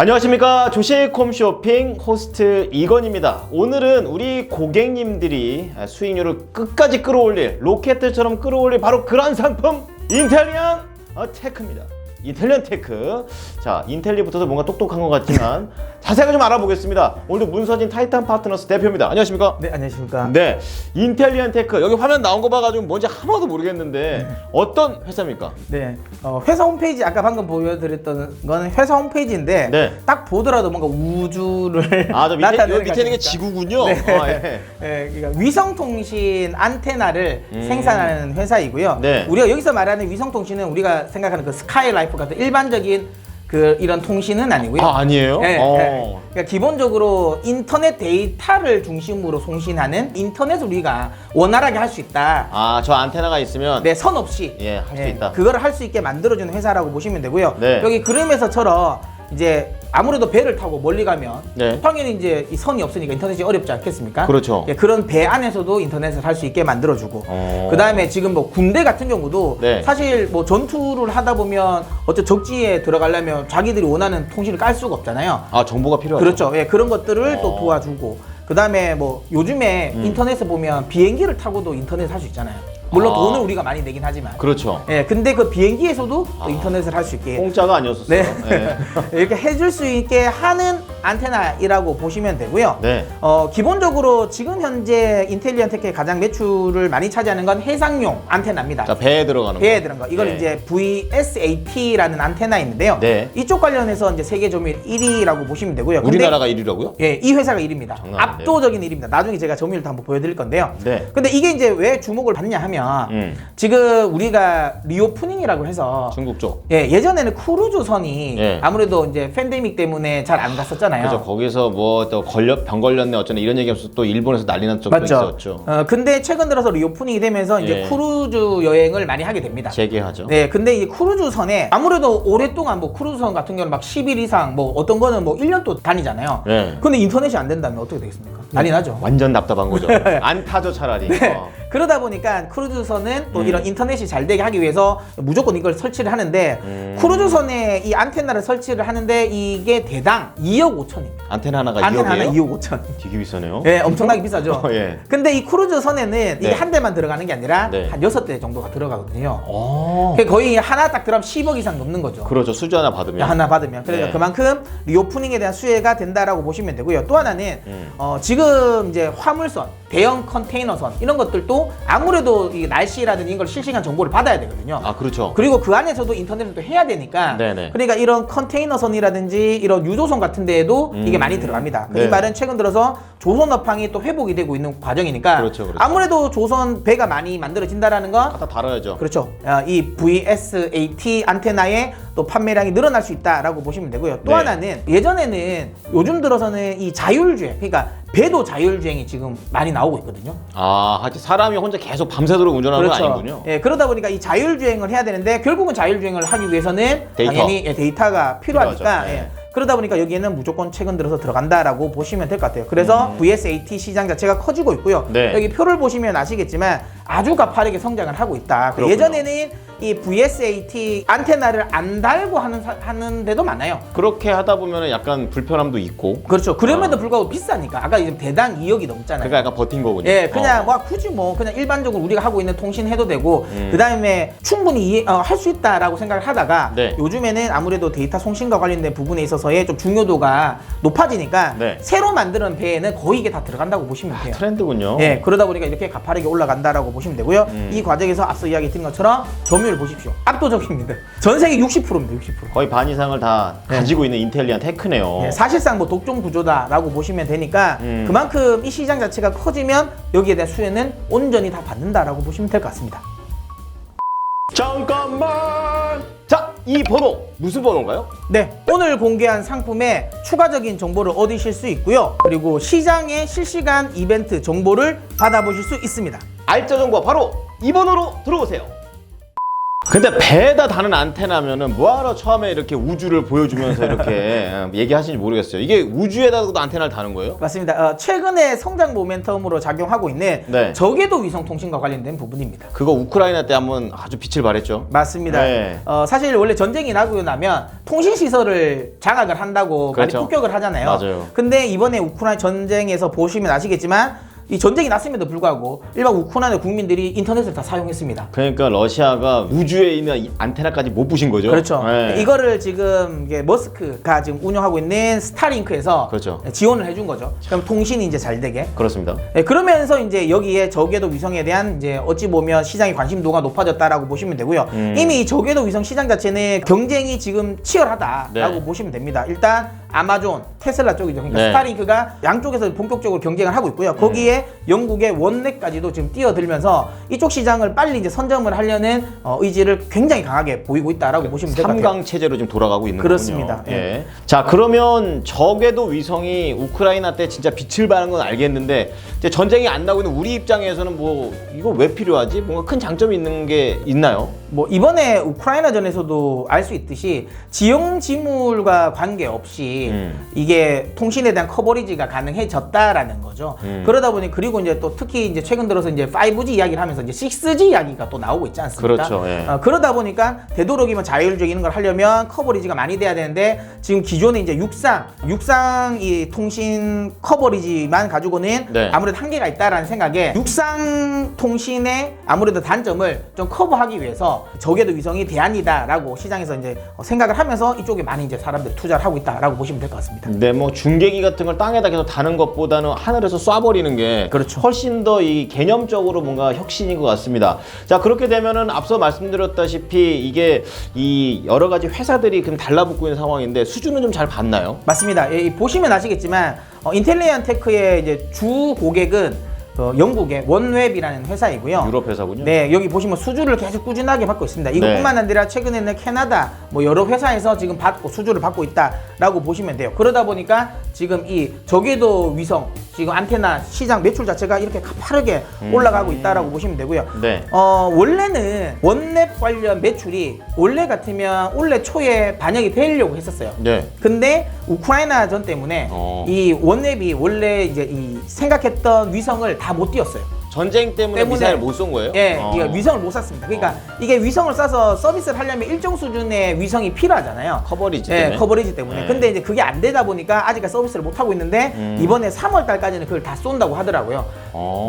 안녕하십니까. 조식 홈쇼핑 호스트 이건입니다. 오늘은 우리 고객님들이 수익률을 끝까지 끌어올릴, 로켓들처럼 끌어올릴 바로 그런 상품, 인텔리안 테크입니다. 인텔리안 테크. 자, 인텔리부터도 뭔가 똑똑한 것 같지만 자세하게 좀 알아보겠습니다. 오늘도 문서진 타이탄 파트너스 대표입니다. 안녕하십니까? 네, 안녕하십니까? 네, 인텔리안 테크. 여기 화면 나온 거 봐가지고 뭔지 하나도 모르겠는데 어떤 회사입니까? 네, 회사 홈페이지 아까 방금 보여드렸던 거는 회사 홈페이지인데 네. 딱 보더라도 뭔가 우주를 저 밑에, 나타내는 밑에 있는 게 거니까. 지구군요. 네. 예. 네, 그러니까 위성통신 안테나를 생산하는 회사이고요. 네. 우리가 여기서 말하는 위성통신은 우리가 생각하는 그 스카이라이프 같은 일반적인 이런 통신은 아니고요. 아, 아니에요? 네, 네. 그러니까 기본적으로 인터넷 데이터를 중심으로 송신하는 인터넷을 우리가 원활하게 할 수 있다. 아, 저 안테나가 있으면 네, 선 없이 할 수 있다. 그거를 할 수 있게 만들어주는 회사라고 보시면 되고요. 네. 여기 그림에서처럼 이제 아무래도 배를 타고 멀리 가면 네. 당연히 이제 이 선이 없으니까 인터넷이 어렵지 않겠습니까? 그렇죠. 예, 그런 배 안에서도 인터넷을 할 수 있게 만들어주고 그 다음에 지금 뭐 군대 같은 경우도 네. 사실 뭐 전투를 하다 보면 어째 적지에 들어가려면 자기들이 원하는 통신을 깔 수가 없잖아요. 아, 정보가 필요하죠. 그렇죠. 예, 그런 것들을 또 도와주고 그 다음에 뭐 요즘에 인터넷에 보면 비행기를 타고도 인터넷 할 수 있잖아요. 물론 돈을 우리가 많이 내긴 하지만. 그렇죠. 예, 근데 그 비행기에서도 또 인터넷을 할 수 있게. 공짜가 아니었었어요. 네. 네. 이렇게 해줄 수 있게 하는 안테나이라고 보시면 되고요. 네. 기본적으로 지금 현재 인텔리안 테크의 가장 매출을 많이 차지하는 건 해상용 안테나입니다. 자, 배에 들어가는 배에 거. 들어간 거. 이걸 네. 이제 VSAT라는 안테나인데요. 네. 이쪽 관련해서 이제 세계 점유율 1위라고 보시면 되고요. 근데 우리나라가 1위라고요? 예, 이 회사가 1위입니다. 장난 아닌데요? 압도적인 1위입니다. 나중에 제가 점유율도 한번 보여드릴 건데요. 네. 근데 이게 이제 왜 주목을 받냐 하면 지금 우리가 리오프닝이라고 해서 중국 쪽. 예, 예전에는 크루즈선이 예. 아무래도 이제 팬데믹 때문에 잘 안 갔었잖아요. 그죠. 거기서 뭐 또 병 걸렸네 어쩌네 이런 얘기하면서 또 일본에서 난리 난 적도 맞죠. 있었죠. 근데 최근 들어서 리오프닝이 되면서 이제 예. 크루즈 여행을 많이 하게 됩니다. 재개하죠. 네, 근데 이 크루즈선에 아무래도 오랫동안 뭐 크루즈선 같은 경우는 막 10일 이상 뭐 어떤 거는 뭐 1년 또 다니잖아요. 네. 근데 인터넷이 안 된다면 어떻게 되겠습니까? 난리 나죠. 완전 답답한 거죠. 안 타죠 차라리. 네. 그러다 보니까 크루즈선은 또 이런 인터넷이 잘 되게 하기 위해서 무조건 이걸 설치를 하는데 크루즈선에 이 안테나를 설치를 하는데 이게 대당 2억 5천입니다. 안테나 하나가 안테나 하나 2억이에요? 2억 5천. 되게 비싸네요. 예, 엄청나게 비싸죠. 예. 근데 이 크루즈선에는 이게 네. 한 대만 들어가는 게 아니라 네. 한 6대 정도가 들어가거든요. 어. 그게 거의 하나 딱 들어가면 10억 이상 넘는 거죠. 그렇죠. 수주 하나 받으면. 하나 받으면. 그러니까 네. 그만큼 리오프닝에 대한 수혜가 된다라고 보시면 되고요. 또 하나는 지금 이제 화물선, 대형 컨테이너선 이런 것들도 아무래도 이 날씨라든지 이걸 실시간 정보를 받아야 되거든요. 아, 그렇죠. 그리고 그 안에서도 인터넷을 또 해야 되니까 네네. 그러니까 이런 컨테이너선이라든지 이런 유조선 같은 데에도 이게 많이 들어갑니다. 네. 이 말은 최근 들어서 조선 업황이 또 회복이 되고 있는 과정이니까 그렇죠, 그렇죠. 아무래도 조선 배가 많이 만들어진다라는 건 갖다 달아야죠. 그렇죠. 이 VSAT 안테나의 또 판매량이 늘어날 수 있다라고 보시면 되고요. 또 네. 하나는 예전에는 요즘 들어서는 이 자율주행, 그러니까 배도 자율주행이 지금 많이 나오고 있거든요. 아, 하여튼 사람이 혼자 계속 밤새도록 운전하는 건 아니군요. 예, 그러다 보니까 이 자율주행을 해야 되는데 결국은 자율주행을 하기 위해서는 데이터. 당연히 데이터가 필요하니까 필요하죠. 네. 예. 그러다 보니까 여기에는 무조건 최근 들어서 들어간다라고 보시면 될 것 같아요. 그래서 VSAT 시장 자체가 커지고 있고요. 네. 여기 표를 보시면 아시겠지만 아주 가파르게 성장을 하고 있다. 그렇군요. 예전에는 이 VSAT 안테나를 안 달고 하는 데도 많아요. 그렇게 하다 보면 약간 불편함도 있고. 그렇죠. 그럼에도 불구하고 비싸니까. 아까 지금 대당 2억이 넘잖아요. 그러니까 약간 버틴 거군요. 예, 그냥 뭐 굳이 뭐 그냥 일반적으로 우리가 하고 있는 통신 해도 되고 그다음에 충분히 할 수 있다라고 생각을 하다가 네. 요즘에는 아무래도 데이터 송신과 관련된 부분에 있어서의 좀 중요도가 높아지니까 네. 새로 만드는 배에는 거의 이게 다 들어간다고 보시면 돼요. 트렌드군요. 예, 그러다 보니까 이렇게 가파르게 올라간다라고 보시면 되고요. 이 과정에서 앞서 이야기 드린 것처럼 점유율 보십시오. 압도적입니다. 전 세계 60%입니다. 60%. 거의 반 이상을 다 가지고 있는 인텔리안 테크네요. 예, 사실상 뭐 독점 구조다라고 보시면 되니까 그만큼 이 시장 자체가 커지면 여기에 대한 수혜는 온전히 다 받는다라고 보시면 될 것 같습니다. 잠깐만. 자, 이 번호 무슨 번호인가요? 네, 오늘 공개한 상품의 추가적인 정보를 얻으실 수 있고요. 그리고 시장의 실시간 이벤트 정보를 받아보실 수 있습니다. 알짜 정보 바로 이 번호로 들어오세요. 근데 배에다 다는 안테나면은 뭐하러 처음에 이렇게 우주를 보여주면서 이렇게 얘기하시는지 모르겠어요. 이게 우주에다도 안테나를 다는 거예요? 맞습니다. 최근에 성장 모멘텀으로 작용하고 있는 네. 저궤도 위성 통신과 관련된 부분입니다. 그거 우크라이나 때 한번 아주 빛을 발했죠. 맞습니다. 네. 사실 원래 전쟁이 나고 나면 통신 시설을 장악을 한다고 그렇죠. 많이 폭격을 하잖아요. 맞아요. 근데 이번에 우크라이나 전쟁에서 보시면 아시겠지만 이 전쟁이 났음에도 불구하고 일반 우크라이나 국민들이 인터넷을 다 사용했습니다. 그러니까 러시아가 우주에 있는 이 안테나까지 못 부신 거죠. 그렇죠. 네. 이거를 지금 이게 머스크가 지금 운영하고 있는 스타링크에서 그렇죠. 지원을 해준 거죠. 그럼 통신이 이제 잘 되게. 그렇습니다. 네, 그러면서 이제 여기에 저궤도 위성에 대한 이제 어찌 보면 시장의 관심도가 높아졌다라고 보시면 되고요. 이미 이 저궤도 위성 시장 자체는 경쟁이 지금 치열하다라고 네. 보시면 됩니다. 일단 아마존, 테슬라 쪽이죠. 그러니까 네. 스타링크가 양쪽에서 본격적으로 경쟁을 하고 있고요. 거기에 영국의 원넷까지도 지금 뛰어들면서 이쪽 시장을 빨리 이제 선점을 하려는 의지를 굉장히 강하게 보이고 있다라고 보시면 될 것 같아요. 3강 체제로 지금 돌아가고 있는 그렇습니다. 거군요. 예. 자, 그러면 저궤도 위성이 우크라이나 때 진짜 빛을 발한 건 알겠는데 이제 전쟁이 안 나고 있는 우리 입장에서는 뭐 이거 왜 필요하지? 뭔가 큰 장점이 있는 게 있나요? 뭐 이번에 우크라이나전에서도 알 수 있듯이 지형지물과 관계없이 이게 통신에 대한 커버리지가 가능해졌다라는 거죠. 그러다 보니 그리고 이제 또 특히 이제 최근 들어서 이제 5G 이야기를 하면서 이제 6G 이야기가 또 나오고 있지 않습니까? 그렇죠. 예. 그러다 보니까 되도록이면 자율적인 걸 하려면 커버리지가 많이 돼야 되는데 지금 기존에 이제 육상 이 통신 커버리지만 가지고는 네. 아무래도 한계가 있다라는 생각에 육상 통신의 아무래도 단점을 좀 커버하기 위해서 저궤도 위성이 대안이다라고 시장에서 이제 생각을 하면서 이쪽에 많이 이제 사람들이 투자를 하고 있다라고 보시면 될 것 같습니다. 네, 뭐 중계기 같은 걸 땅에다 계속 다는 것보다는 하늘에서 쏴버리는 게 그렇죠. 훨씬 더 이 개념적으로 뭔가 혁신인 것 같습니다. 자, 그렇게 되면은 앞서 말씀드렸다시피 이게 이 여러 가지 회사들이 그럼 달라붙고 있는 상황인데 수준은 좀 잘 봤나요? 맞습니다. 보시면 아시겠지만 인텔리안 테크의 이제 주 고객은 영국의 원웹이라는 회사이고요. 유럽 회사군요. 네, 여기 보시면 수주를 계속 꾸준하게 받고 있습니다. 이것뿐만 아니라 최근에는 캐나다 뭐 여러 회사에서 지금 받고 수주를 받고 있다라고 보시면 돼요. 그러다 보니까 지금 이 저궤도 위성 지금 안테나 시장 매출 자체가 이렇게 가파르게 올라가고 있다라고 보시면 되고요. 네. 원래는 원랩 관련 매출이 원래 같으면 올해 초에 반영이 되려고 했었어요. 네. 근데 우크라이나 전 때문에 이 원랩이 원래 이제 이 생각했던 위성을 다 못 띄웠어요. 전쟁 때문에 미사일 못 쏜 거예요? 예, 이게 위성을 못 쐈습니다. 그러니까 이게 위성을 쏴서 서비스를 하려면 일정 수준의 위성이 필요하잖아요. 커버리지 때문에. 예, 커버리지 때문에. 네. 근데 이제 그게 안 되다 보니까 아직까지 서비스를 못 하고 있는데 이번에 3월 달까지는 그걸 다 쏜다고 하더라고요.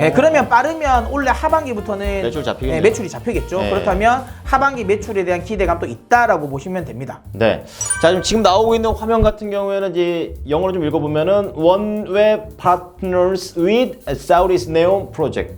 예, 그러면 빠르면 올해 하반기부터는 매출 잡히겠네요. 예, 매출이 잡히겠죠. 네. 그렇다면 하반기 매출에 대한 기대감도 있다라고 보시면 됩니다. 네. 자, 지금 나오고 있는 화면 같은 경우에는 이제 영어로 좀 읽어보면은 OneWeb Partners with Southeast Neom Project.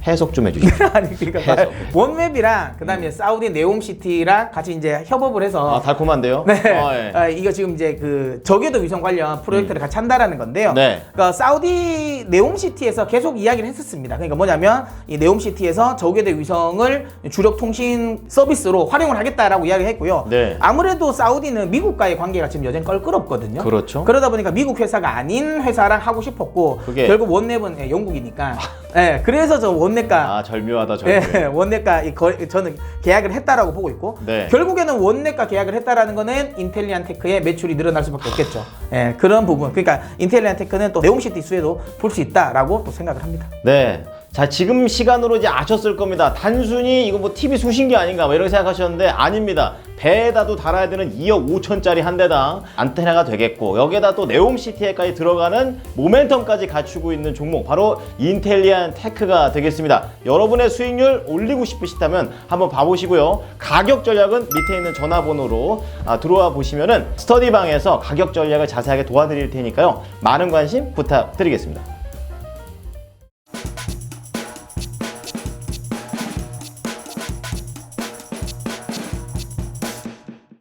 해석 좀 해주시죠. 아니 그러니까 원웹이랑 그다음에 사우디 네옴시티랑 같이 이제 협업을 해서 달콤한데요? 네. 예. 이거 지금 이제 그 저궤도 위성 관련 프로젝트를 같이 한다라는 건데요. 네. 그러니까 사우디 네옴시티에서 계속 이야기를 했었습니다. 그러니까 뭐냐면 이 네옴시티에서 저궤도 위성을 주력 통신 서비스로 활용을 하겠다라고 이야기를 했고요. 네. 아무래도 사우디는 미국과의 관계가 지금 여전히 껄끄럽거든요. 그렇죠. 그러다 보니까 미국 회사가 아닌 회사랑 하고 싶었고 그게- 결국 원랩은 영국이니까. 네, 그래서 저 원랩과 절묘하다, 절묘해. 네, 원넷과 저는 계약을 했다라고 보고 있고 네. 결국에는 원넷과 계약을 했다라는 거는 인텔리안 테크의 매출이 늘어날 수밖에 없겠죠. 예, 그런 부분. 그러니까 인텔리안 테크는 또 네옴시티 수혜도 볼 수 있다라고 또 생각을 합니다. 네. 자, 지금 시간으로 이제 아셨을 겁니다. 단순히 이거 뭐 TV 쑤신 게 아닌가 뭐 이렇게 생각하셨는데 아닙니다. 배에다도 달아야 되는 2억 5천짜리 한 대당 안테나가 되겠고 여기에다 또 네옴시티에까지 들어가는 모멘텀까지 갖추고 있는 종목 바로 인텔리안 테크가 되겠습니다. 여러분의 수익률 올리고 싶으시다면 한번 봐보시고요. 가격 전략은 밑에 있는 전화번호로 들어와 보시면은 스터디방에서 가격 전략을 자세하게 도와드릴 테니까요. 많은 관심 부탁드리겠습니다.